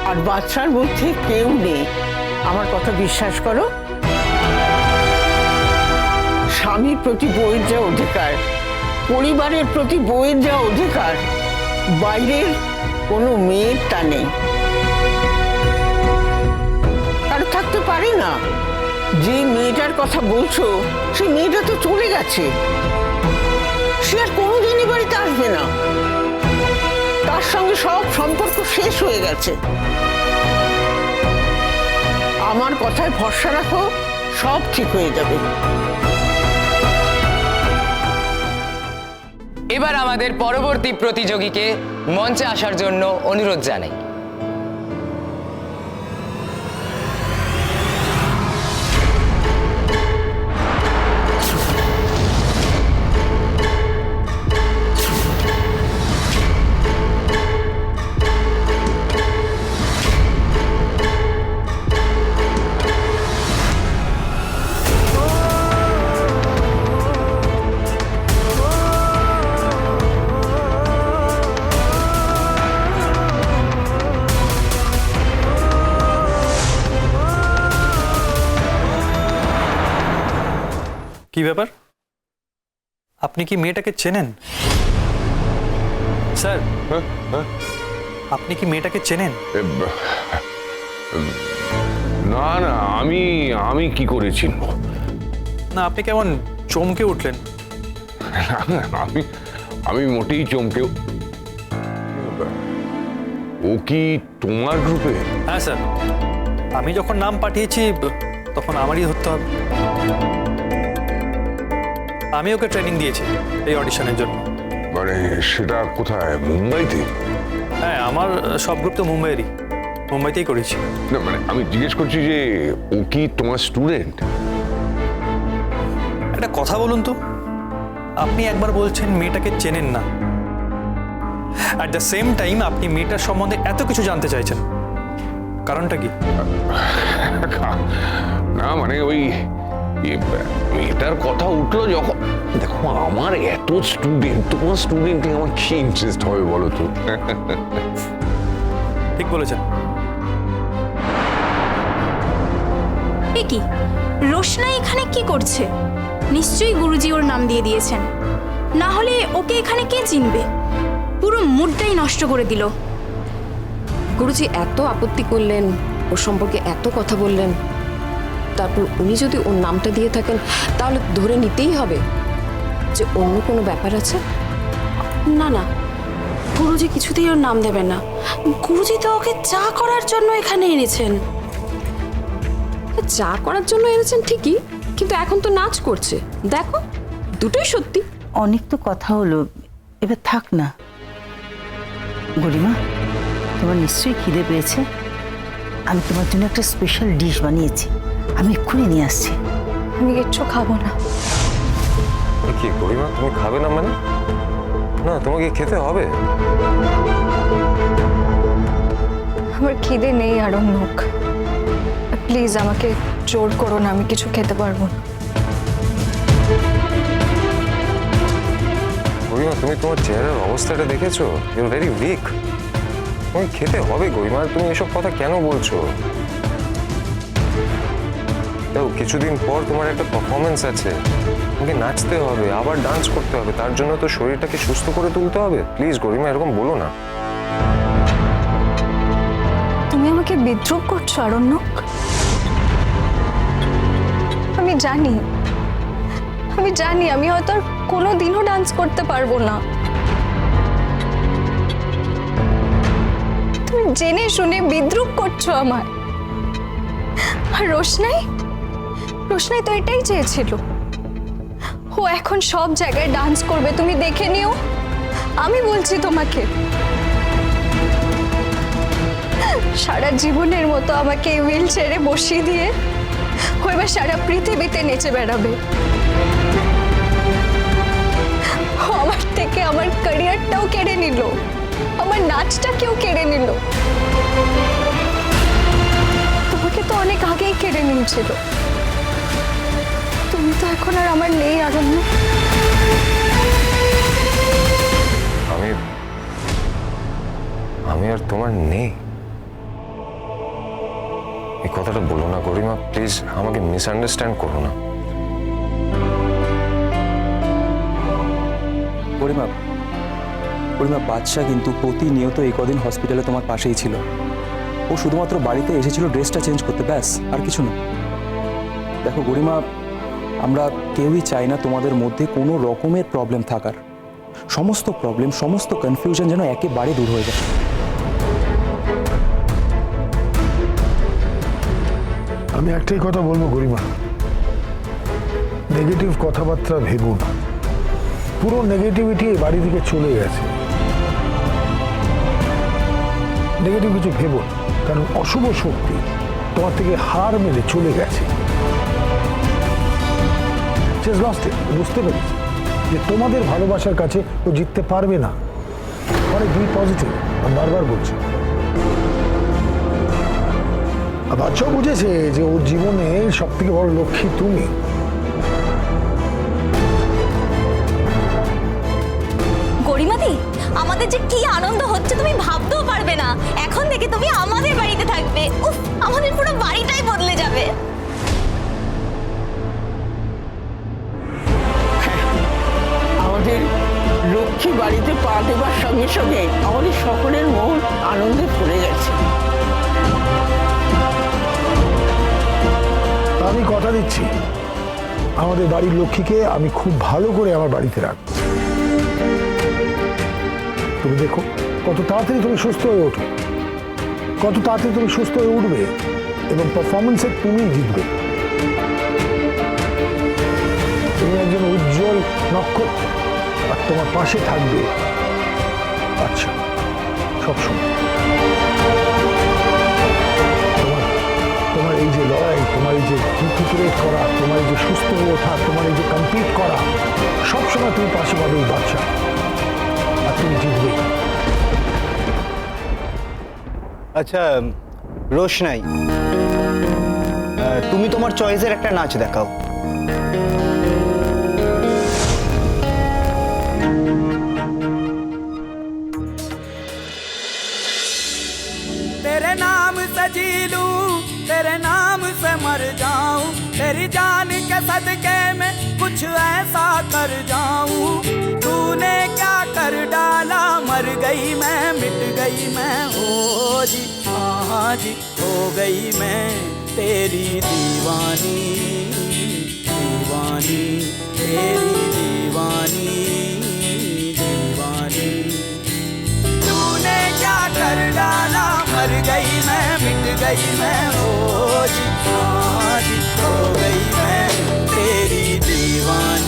আর বাচ্চার মধ্যে কেউ নেই। আমার কথা বিশ্বাস করো। স্বামীর প্রতি বউয়ের যা অধিকার, পরিবারের প্রতি বউয়ের যা অধিকার, বাইরের কোনো মেয়ের তা নেই। আর থাকতে পারে না। যে মেয়েটার কথা বলছো সেই মেয়েটা তো চলে গেছে, সে আর কোনোদিনই বাড়িতে আসবে না। তার সঙ্গে সব সম্পর্ক শেষ হয়ে গেছে। আমার কথায় ভরসা রাখো, সব ঠিক হয়ে যাবে। এবার আমাদের পরবর্তী প্রতিযোগীকে মঞ্চে আসার জন্য অনুরোধ জানাই। কি ব্যাপার, আপনি কি মেয়েটাকে চেনেন? স্যার, আপনি কি মেয়েটাকে চেনেন? না না, আমি কি করে চিনব? না, আপনি কেমন চমকে উঠলেন। আমি মোটেই চমকে। ও কি তোমার গ্রুপে? হ্যাঁ স্যার, আমি যখন নাম পাঠিয়েছি তখন আমারই ধরতে হবে। আমি ওকে ট্রেনিং দিয়েছি এই অডিশনের জন্য। মানে সেটা কোথায়, মুম্বাইতে? হ্যাঁ, আমার সব গ্রুপ তো মুম্বাইতেই করেছি। না মানে আমি জিজ্ঞেস করছি যে ও কি তোমার স্টুডেন্ট? একটা কথা বলুন তো, আপনি একবার বলছেন মেয়েটাকে চেনেন না, অ্যাট দ্য সেম টাইম আপনি মেয়েটার সম্বন্ধে এত কিছু জানতে চাইছেন, কারণটা কি? না মানে ওই মেয়েটার কথা উঠলো যখন। দেখো, আমার এত স্টুডেন্ট, তোমার স্টুডেন্টে আমার কি ইন্টারেস্ট হবে বলো তো? ঠিক বলেছেন। এ কি, রোশনাই এখানে কি করছে? নিশ্চয়ই গুরুজি ওর নাম দিয়ে দিয়েছেন, না হলে ওকে এখানে কে চিনবে? পুরো মুডটাই নষ্ট করে দিল। গুরুজি এত আপত্তি করলেন, ওর সম্পর্কে এত কথা বললেন, তারপর উনি যদি ওর নামটা দিয়ে থাকেন তাহলে ধরে নিতেই হবে যে অন্য কোনো ব্যাপার আছে। না না, গুরুজি কিছুতেই ওর নাম দেবেন না। গুরুজি তো ওকে চা করার জন্য এখানে এনেছেন। চা করার জন্য এনেছেন ঠিকই, কিন্তু এখন তো নাচ করছে, দেখো দুটোই সত্যি। অনেক তো কথা হলো, এবার থাক না। গরিমা, তোমার নিশ্চয়ই খিদে পেয়েছে। আমি তোমার জন্য একটা স্পেশাল ডিশ বানিয়েছি, আমি এক্ষুনি নিয়ে আসছি। আমি কিচ্ছু খাবো না। কি গরিমা, তুমি খাবে না মানে? না, তোমাকে খেতে হবে। আমার খিদে নেই আরণ্যক, প্লিজ আমাকে জোর করো না, আমি কিছু খেতে পারবো না। গরিমা, তুমি তোমার চেহারার অবস্থাটা দেখেছো? You are very weak. তোমাকে খেতে হবে গরিমা, তুমি এসব কথা কেন বলছো? দেখো, কিছুদিন পর তোমার একটা পারফরমেন্স আছে, তোমাকে নাচতে হবে, আবার ডান্স করতে হবে, তার জন্য তো শরীরটাকে সুস্থ করে তুলতে হবে। প্লিজ গরিমা, এরকম বলো না। তুমি আমাকে বিদ্রুপ করছো আরণ্যক। আমি জানি আমি হয়তো আর কোনোদিনও ডান্স করতে পারবো না। তুমি জেনে শুনে বিদ্রুপ করছো আমায়। আর রোশনাই তো এটাই চেয়েছিল। ও এখন সব জায়গায় ডান্স করবে, তুমি দেখে নিও। আমি বলছি তোমাকে, সারা জীবনের মতো আমাকে হুইল চেয়ারে বসিয়ে দিয়ে ও এবার সারা পৃথিবীতে নেচে বেড়াবে। ও আমার থেকে আমার ক্যারিয়ারটাও কেড়ে নিল, আমার নাচটাকেও কেড়ে নিল। তোমাকে তো অনেক আগেই কেড়ে নিয়েছিল, তুমি তো এখন আর আমার নেই আরণ্য। আমি আর তোমার নেই? এই কথাটা বলো না গরিমা, প্লিজ আমাকে মিসআন্ডারস্ট্যান্ড করো না। পরিমা বাদশা কিন্তু প্রতিনিয়ত এই কদিন হসপিটালে তোমার পাশেই ছিল। ও শুধুমাত্র বাড়িতে এসেছিল ড্রেসটা চেঞ্জ করতে, ব্যাস, আর কিছু না। দেখো গরিমা, আমরা কেউই চাই না তোমাদের মধ্যে কোনো রকমের প্রবলেম থাকার। সমস্ত প্রবলেম, সমস্ত কনফিউশন যেন একেবারে দূর হয়ে যায়। আমি একটাই কথা বলবো গরিমা, নেগেটিভ কথাবার্তা ভেবো না। পুরো নেগেটিভিটি এই বাড়ি থেকে চলে গেছে। নেগেটিভ কিছু ভেবো না, কারণ অশুভ শক্তি তোমার থেকে হার মেনে চলে গেছে। বুঝতে পেরেছি যে তোমাদের ভালোবাসার কাছে ও জিততে পারবে না। মানে বি পজিটিভ, আমি বারবার বলছি। আর বাচ্চাও বুঝেছে যে ওর জীবনে সব থেকে বড় লক্ষ্মী তুমি। গরিমাদি, আমাদের যে কি আনন্দ হচ্ছে তুমি ভাবতেও পারবে না। এখন থেকে তুমি আমাদের বাড়িতে থাকবে। উফ, আমাদের পুরো বাড়িটাই বদলে যাবে। আমাদের লক্ষ্মী বাড়িতে পা দেবার সঙ্গে সঙ্গে আমাদের সকলের মন আনন্দে ভরে গেছে। আমি কথা দিচ্ছি, আমাদের বাড়ির লক্ষ্মীকে আমি খুব ভালো করে আমার বাড়িতে রাখবো। তুমি দেখো কত তাড়াতাড়ি তুমি সুস্থ হয়ে ওঠো, কত তাড়াতাড়ি তুমি সুস্থ হয়ে উঠবে এবং পারফরমেন্সে তুমি জিতবে। তুমি একজন উজ্জ্বল নক্ষত্র, আর তোমার পাশে থাকবে আচ্ছা সবসময়। তোমার এই যে লড়াই, তোমার এই যে রিকুপারেট করা, তোমার এই যে সুস্থ হয়ে ওঠা, তোমার এই যে কমপ্লিট করা, সবসময় তুমি পাশে পাবে এই বাচ্চা, আর তুমি জিতবে। আচ্ছা রোশনাই, তুমি তোমার চয়েসের একটা নাচ দেখাও। तेरे नाम से जी लूं, तेरे नाम से मर जाऊं, तेरी जान के सदके में कुछ ऐसा कर जाऊं। तूने क्या कर डाला, मर गई मैं, मिट गई मैं, हो जी हाँ जी, हो गई मैं तेरी दीवानी, दीवानी तेरी दीवानी, दीवानी। तूने क्या कर डाला, मर गई मैं, मिट गई मैं, हो जी हाँ जी, हो गई मैं तेरी दीवानी।